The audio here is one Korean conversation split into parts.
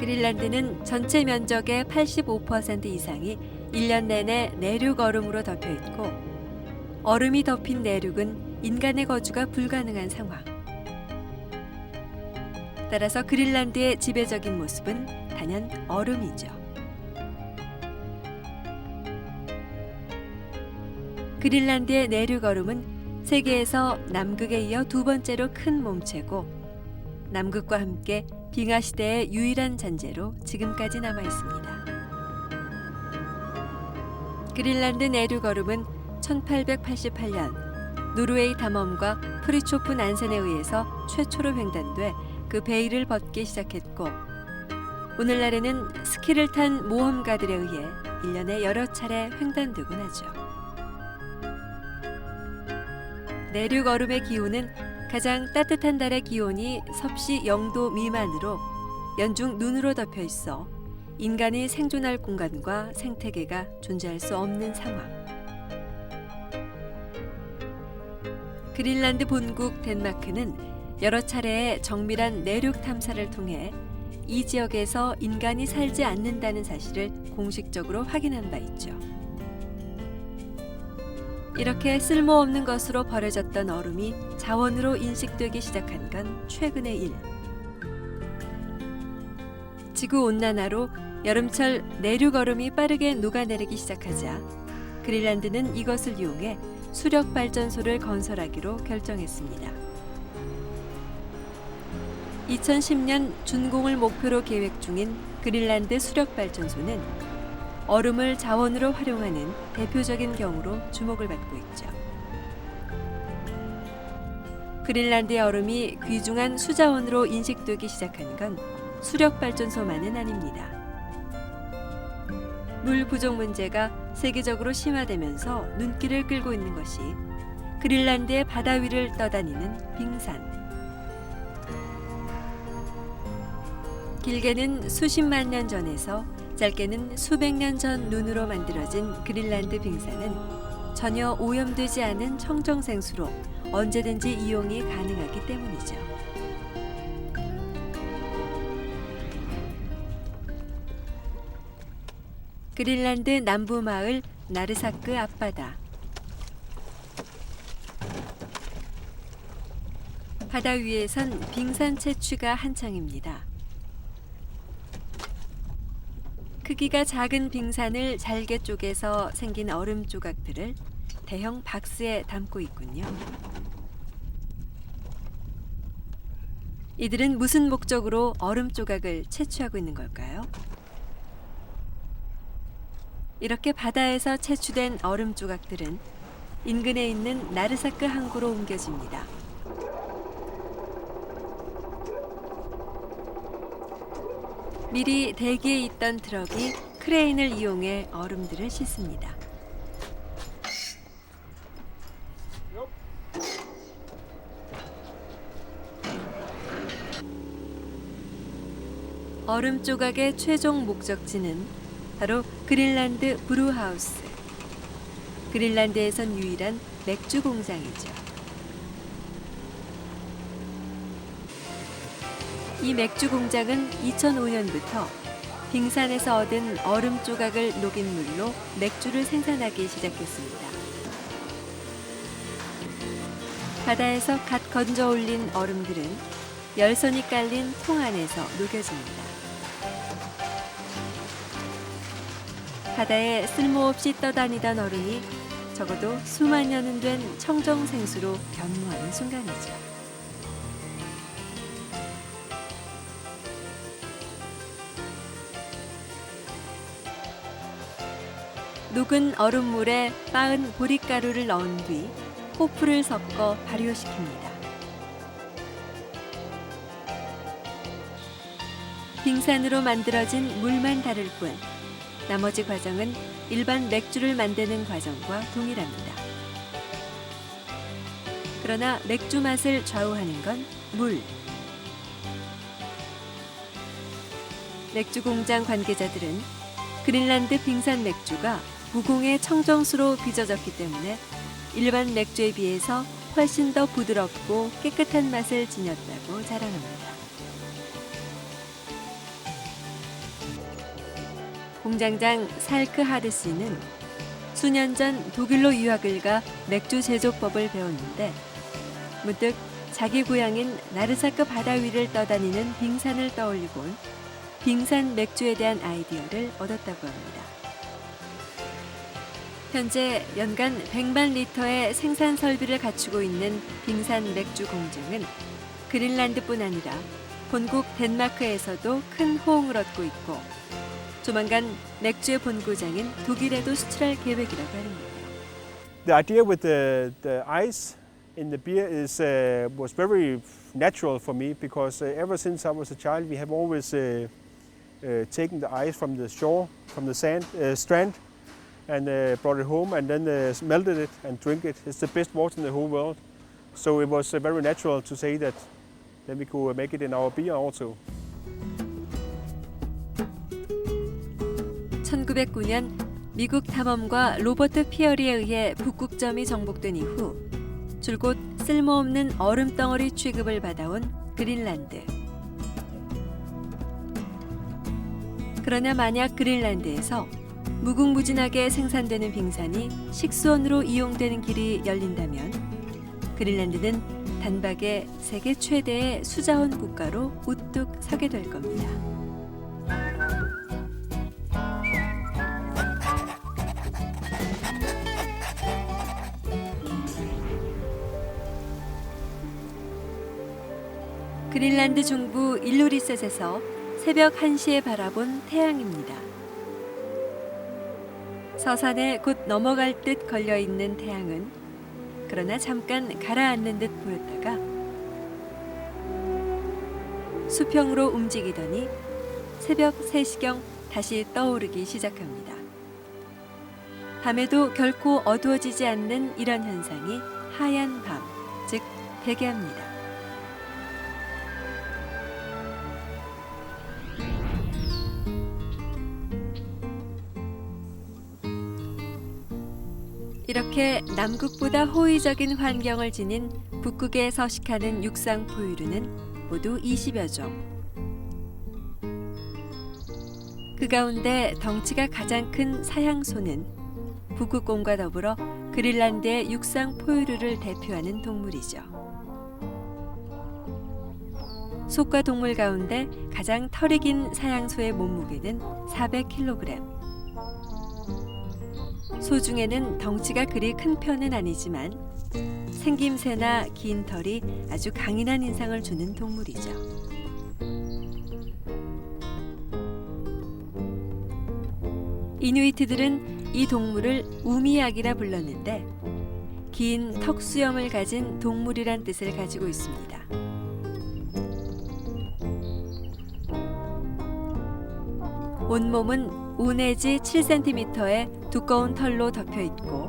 그린란드는 전체 면적의 85% 이상이 1년 내내 내륙 얼음으로 덮여 있고 얼음이 덮인 내륙은 인간의 거주가 불가능한 상황. 따라서 그린란드의 지배적인 모습은 단연 얼음이죠. 그린란드의 내륙 얼음은 세계에서 남극에 이어 두 번째로 큰 몸체고 남극과 함께 빙하 시대의 유일한 잔재로 지금까지 남아 있습니다. 그린란드 내륙 얼음은 1888년 노르웨이 탐험가 프리초프 난센에 의해서 최초로 횡단돼 그 베일을 벗기 시작했고 오늘날에는 스키를 탄 모험가들에 의해 1년에 여러 차례 횡단되곤 하죠. 내륙 얼음의 기온은 가장 따뜻한 달의 기온이 섭씨 0도 미만으로 연중 눈으로 덮여 있어 인간이 생존할 공간과 생태계가 존재할 수 없는 상황. 그린란드 본국 덴마크는 여러 차례의 정밀한 내륙 탐사를 통해 이 지역에서 인간이 살지 않는다는 사실을 공식적으로 확인한 바 있죠. 이렇게 쓸모없는 것으로 버려졌던 얼음이 자원으로 인식되기 시작한 건 최근의 일. 지구온난화로 여름철 내륙 얼음이 빠르게 녹아내리기 시작하자 그린란드는 이것을 이용해 수력발전소를 건설하기로 결정했습니다. 2010년 준공을 목표로 계획 중인 그린란드 수력발전소는 얼음을 자원으로 활용하는 대표적인 경우로 주목을 받고 있죠. 그린란드의 얼음이 귀중한 수자원으로 인식되기 시작한 건 수력발전소만은 아닙니다. 물 부족 문제가 세계적으로 심화되면서 눈길을 끌고 있는 것이 그린란드의 바다 위를 떠다니는 빙산. 길게는 수십만 년 전에서 짧게는 수백 년 전 눈으로 만들어진 그린란드 빙산은 전혀 오염되지 않은 청정생수로 언제든지 이용이 가능하기 때문이죠. 그린란드 남부 마을 나르사크 앞바다. 바다 위에선 빙산 채취가 한창입니다. 크기가 작은 빙산을 잘게 쪼개서 생긴 얼음 조각들을 대형 박스에 담고 있군요. 이들은 무슨 목적으로 얼음 조각을 채취하고 있는 걸까요? 이렇게 바다에서 채취된 얼음 조각들은 인근에 있는 나르사크 항구로 옮겨집니다. 미리 대기에 있던 트럭이 크레인을 이용해 얼음들을 싣습니다. 얼음 조각의 최종 목적지는 바로 그린란드 브루하우스. 그린란드에선 유일한 맥주 공장이죠. 이 맥주 공장은 2005년부터 빙산에서 얻은 얼음 조각을 녹인 물로 맥주를 생산하기 시작했습니다. 바다에서 갓 건져 올린 얼음들은 열선이 깔린 통 안에서 녹여집니다. 바다에 쓸모없이 떠다니던 얼음이 적어도 수만 년은 된 청정생수로 변모하는 순간이죠. 녹은 얼음물에 빻은 보릿가루를 넣은 뒤 호프를 섞어 발효시킵니다. 빙산으로 만들어진 물만 다를 뿐 나머지 과정은 일반 맥주를 만드는 과정과 동일합니다. 그러나 맥주 맛을 좌우하는 건 물. 맥주 공장 관계자들은 그린란드 빙산 맥주가 무공의 청정수로 빚어졌기 때문에 일반 맥주에 비해서 훨씬 더 부드럽고 깨끗한 맛을 지녔다고 자랑합니다. 공장장 살크 하르시는 수년 전 독일로 유학을 가 맥주 제조법을 배웠는데 문득 자기 고향인 나르사크 바다 위를 떠다니는 빙산을 떠올리곤 빙산 맥주에 대한 아이디어를 얻었다고 합니다. 현재 연간 100만 리터의 생산 설비를 갖추고 있는 빙산 맥주 공장은 그린란드뿐 아니라 본국 덴마크에서도 큰 호응을 얻고 있고 조만간 맥주의 본고장인 독일에도 수출할 계획이라고 하는데요. The idea with the ice in the beer is was very natural for me because ever since I was a child we have always taken the ice from the shore, from the strand, and brought it home and then melted it and drink it. It's the best water in the whole world. So it was very natural to say that then we could make it in our beer also. 1909년 미국 탐험가 로버트 피어리에 의해 북극점이 정복된 이후 줄곧 쓸모없는 얼음덩어리 취급을 받아온 그린란드. 그러나 만약 그린란드에서 무궁무진하게 생산되는 빙산이 식수원으로 이용되는 길이 열린다면 그린란드는 단박에 세계 최대의 수자원 국가로 우뚝 서게 될 겁니다. 그린란드 중부 일루리셋에서 새벽 1시에 바라본 태양입니다. 서산에 곧 넘어갈 듯 걸려있는 태양은 그러나 잠깐 가라앉는 듯 보였다가 수평으로 움직이더니 새벽 3시경 다시 떠오르기 시작합니다. 밤에도 결코 어두워지지 않는 이런 현상이 하얀 밤, 즉 백야입니다. 이렇게 남극보다 호의적인 환경을 지닌 북극에 서식하는 육상 포유류는 모두 20여 종. 그 가운데 덩치가 가장 큰 사향소는 북극곰과 더불어 그린란드의 육상 포유류를 대표하는 동물이죠. 속과 동물 가운데 가장 털이 긴 사향소의 몸무게는 400kg. 소 중에는 덩치가 그리 큰 편은 아니지만 생김새나 긴 털이 아주 강인한 인상을 주는 동물이죠. 이누이트들은 이 동물을 우미약이라 불렀는데 긴 턱수염을 가진 동물이란 뜻을 가지고 있습니다. 온몸은 5 내지 7cm의 두꺼운 털로 덮여 있고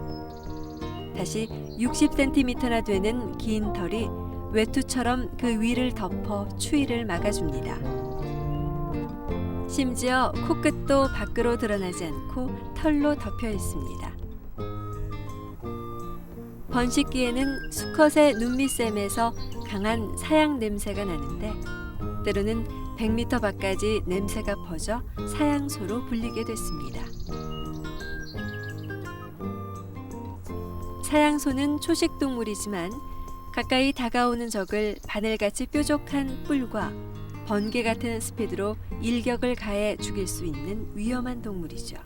다시 60cm나 되는 긴 털이 외투처럼 그 위를 덮어 추위를 막아줍니다. 심지어 코끝도 밖으로 드러나지 않고 털로 덮여 있습니다. 번식기에는 수컷의 눈밑샘에서 강한 사양 냄새가 나는데 때로는 100m 밖까지 냄새가 퍼져 사양소로 불리게 됐습니다. 사양소는 초식동물이지만 가까이 다가오는 적을 바늘같이 뾰족한 뿔과 번개 같은 스피드로 일격을 가해 죽일 수 있는 위험한 동물이죠.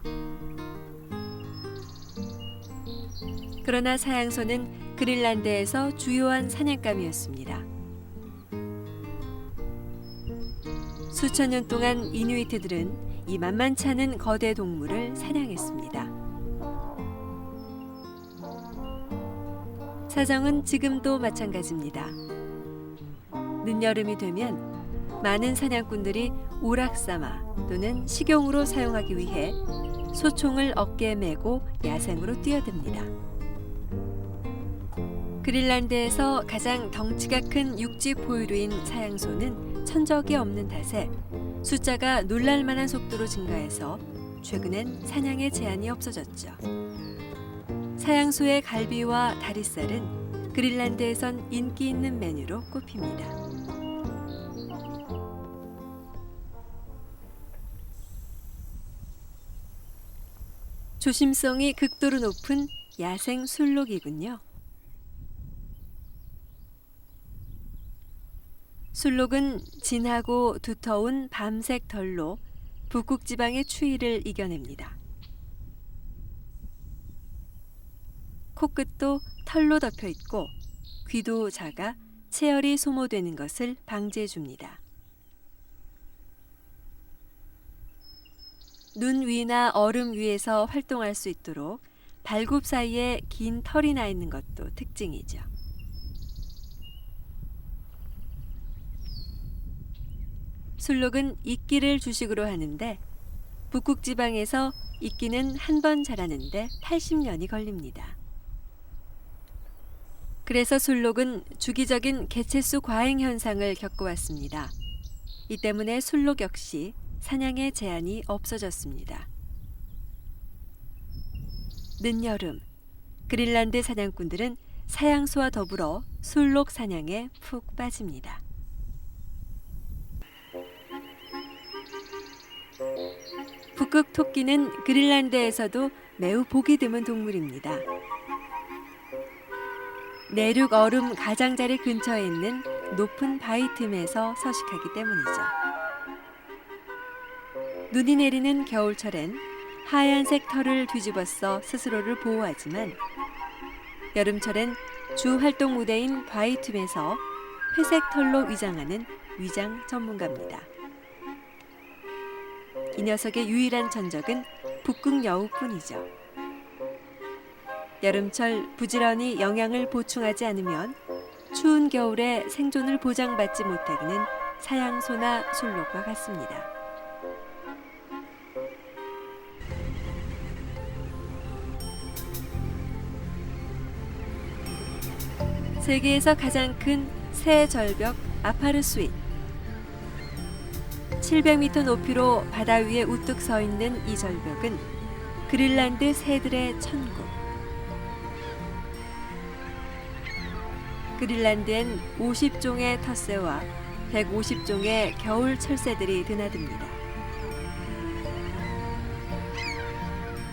그러나 사양소는 그린란드에서 주요한 사냥감이었습니다. 수천 년 동안 이누이트들은 이 만만치 않은 거대 동물을 사냥했습니다. 사정은 지금도 마찬가지입니다. 늦여름이 되면 많은 사냥꾼들이 오락삼아 또는 식용으로 사용하기 위해 소총을 어깨에 메고 야생으로 뛰어듭니다. 그린란드에서 가장 덩치가 큰 육지 포유류인 사양소는 천적이 없는 탓에 숫자가 놀랄만한 속도로 증가해서 최근엔 사냥에 제한이 없어졌죠. 사양소의 갈비와 다리살은 그린란드에선 인기 있는 메뉴로 꼽힙니다. 조심성이 극도로 높은 야생 술록이군요. 술록은 진하고 두터운 밤색 털로 북극 지방의 추위를 이겨냅니다. 코끝도 털로 덮여 있고 귀도 작아 체열이 소모되는 것을 방지해 줍니다. 눈 위나 얼음 위에서 활동할 수 있도록 발굽 사이에 긴 털이 나 있는 것도 특징이죠. 술록은 이끼를 주식으로 하는데 북극 지방에서 이끼는 한 번 자라는데 80년이 걸립니다. 그래서 술록은 주기적인 개체수 과잉 현상을 겪어왔습니다. 이 때문에 술록 역시 사냥의 제한이 없어졌습니다. 늦여름, 그린란드 사냥꾼들은 사양소와 더불어 술록 사냥에 푹 빠집니다. 북극 토끼는 그린란드에서도 매우 보기 드문 동물입니다. 내륙 얼음 가장자리 근처에 있는 높은 바위 틈에서 서식하기 때문이죠. 눈이 내리는 겨울철엔 하얀색 털을 뒤집어써 스스로를 보호하지만 여름철엔 주 활동 무대인 바위 틈에서 회색 털로 위장하는 위장 전문가입니다. 이 녀석의 유일한 전적은 북극 여우뿐이죠. 여름철 부지런히 영양을 보충하지 않으면 추운 겨울에 생존을 보장받지 못하기는 사양소나 술록과 같습니다. 세계에서 가장 큰 새 절벽 아파르수잇. 700m 높이로 바다 위에 우뚝 서 있는 이 절벽은 그린란드 새들의 천국. 그린란드엔 50종의 텃새와 150종의 겨울 철새들이 드나듭니다.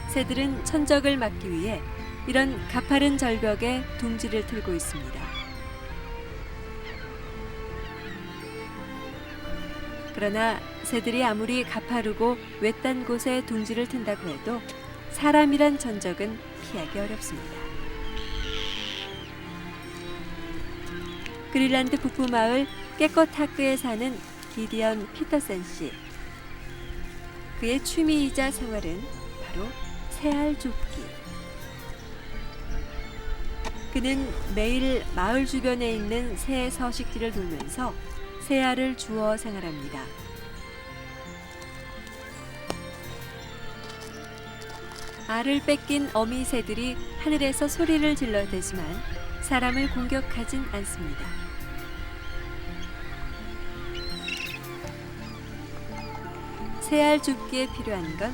새들은 천적을 막기 위해 이런 가파른 절벽에 둥지를 틀고 있습니다. 그러나 새들이 아무리 가파르고 외딴 곳에 둥지를 튼다고 해도 사람이란 천적은 피하기 어렵습니다. 그린란드 북부 마을 깨꺼타크에 사는 기디언 피터센 씨. 그의 취미이자 생활은 바로 새알 줍기. 그는 매일 마을 주변에 있는 새 서식지를 돌면서 새알을 주워 생활합니다. 알을 뺏긴 어미 새들이 하늘에서 소리를 질러대지만 사람을 공격하진 않습니다. 새알 줍기에 필요한 건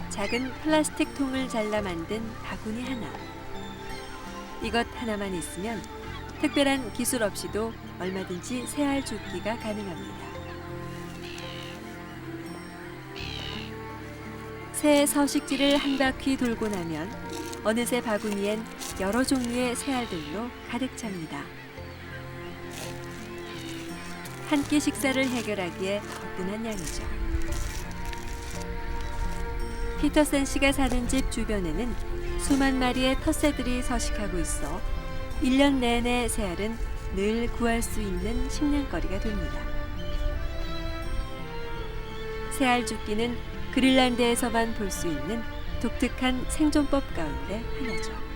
작은 플라스틱 통을 잘라 만든 바구니 하나. 이것 하나만 있으면 특별한 기술 없이도 얼마든지 새알 줍기가 가능합니다. 새 서식지를 한 바퀴 돌고 나면 어느새 바구니엔 여러 종류의 새알들로 가득 찹니다. 한 끼 식사를 해결하기에 거뜬한 양이죠. 피터센 씨가 사는 집 주변에는 수만 마리의 텃새들이 서식하고 있어 1년 내내 새알은 늘 구할 수 있는 식량거리가 됩니다. 새알 줍기는 그린란드에서만 볼 수 있는 독특한 생존법 가운데 하나죠.